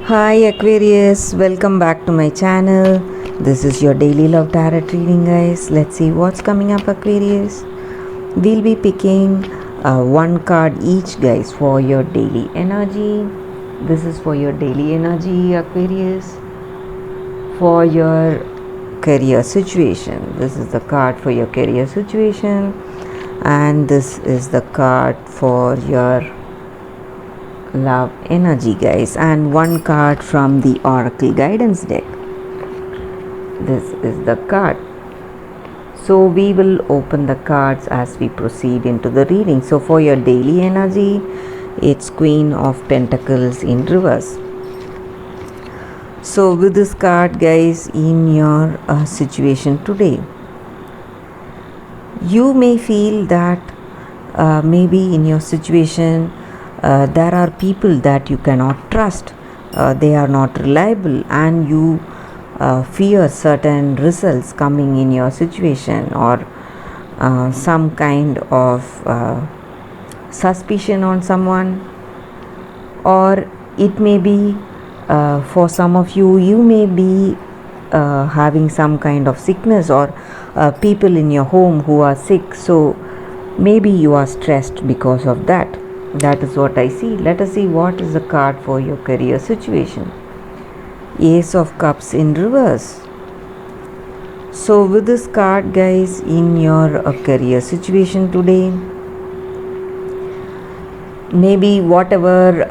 Hi Aquarius, welcome back to my channel. This is your daily love tarot reading, guys. Let's see what's coming up, Aquarius. We'll be picking one card each, guys, for your daily energy. This is for your daily energy, Aquarius. For your career situation, this is the card for your career situation, and this is the card for your love energy, guys, and one card from the oracle guidance deck. This is the card. So we will open the cards as we proceed into the reading. So for your daily energy, it's Queen of Pentacles in reverse. So with this card, guys, in your situation today, you may feel that maybe in your situation there are people that you cannot trust, they are not reliable, and you fear certain results coming in your situation, or some kind of suspicion on someone, or it may be for some of you, you may be having some kind of sickness, or people in your home who are sick, so maybe you are stressed because of that. That is what I see. Let us see what is the card for your career situation. Ace of Cups in reverse. So with this card, guys, in your career situation today, maybe whatever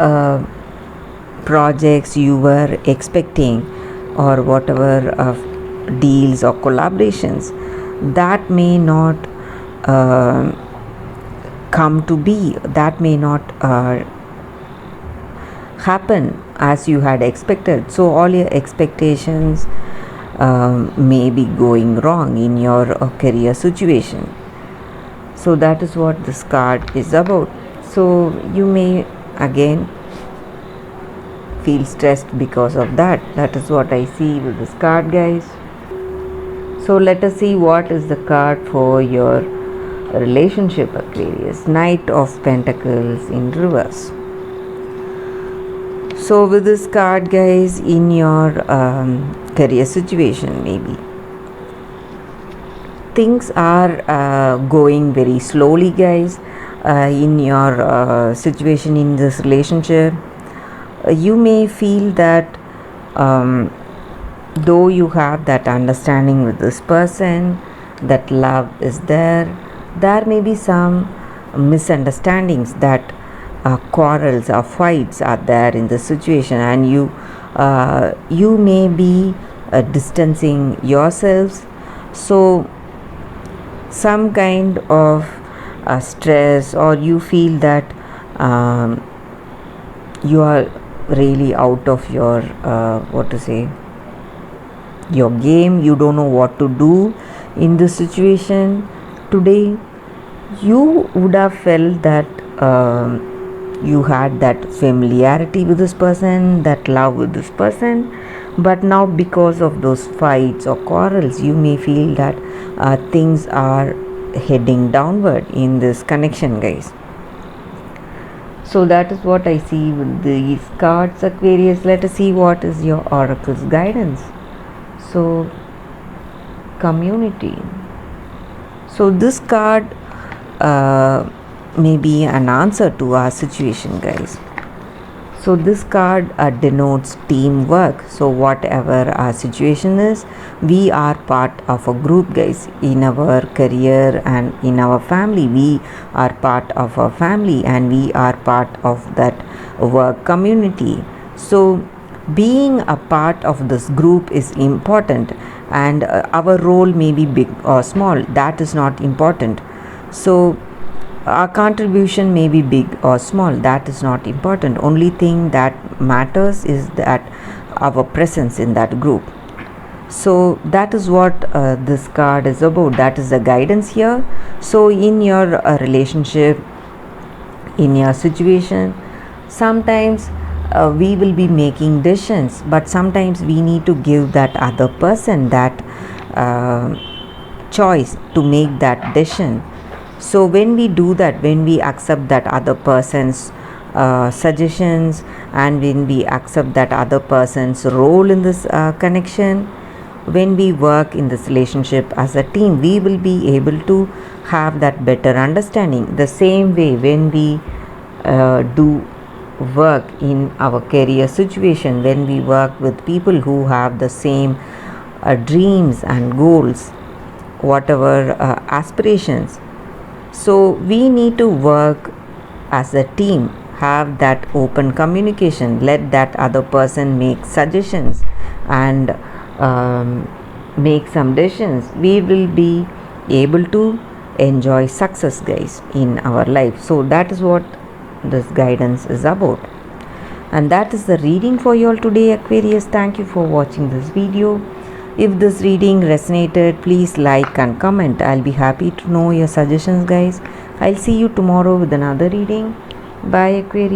projects you were expecting, or whatever deals or collaborations, that may not come to be, that may not happen as you had expected. So all your expectations may be going wrong in your career situation. So that is what this card is about. So you may again feel stressed because of that. That is what I see with this card, guys. So let us see what is the card for your relationship, Aquarius. Knight of Pentacles in reverse. So with this card, guys, in your career situation, maybe things are going very slowly, guys, in your situation in this relationship. You may feel that though you have that understanding with this person, that love is there, there may be some misunderstandings, that quarrels or fights are there in the situation, and you may be distancing yourselves. So some kind of stress, or you feel that you are really out of your your game. You don't know what to do in this situation today. You would have felt that you had that familiarity with this person, that love with this person, but now because of those fights or quarrels, you may feel that things are heading downward in this connection, guys. So that is what I see with these cards, Aquarius. Let us see what is your oracle's guidance. So community. So this card may be an answer to our situation, guys. So this card denotes teamwork. So whatever our situation is, we are part of a group, guys. In our career and in our family, we are part of a family, and we are part of that work community. So being a part of this group is important, and our role may be big or small, that is not important. So our contribution may be big or small, that is not important. Only thing that matters is that our presence in that group. So that is what this card is about. That is the guidance here. So in your relationship, in your situation, sometimes we will be making decisions, but sometimes we need to give that other person that choice to make that decision. So when we do that, when we accept that other person's suggestions, and when we accept that other person's role in this connection, when we work in this relationship as a team, we will be able to have that better understanding. The same way, when we do work in our career situation, when we work with people who have the same dreams and goals, whatever aspirations, so we need to work as a team, have that open communication, let that other person make suggestions and make some decisions. We will be able to enjoy success, guys, in our life. So that is what this guidance is about, and that is the reading for you all today, Aquarius. Thank you for watching this video. If this reading resonated, please like and comment. I'll be happy to know your suggestions, guys. I'll see you tomorrow with another reading. Bye, Aquarius.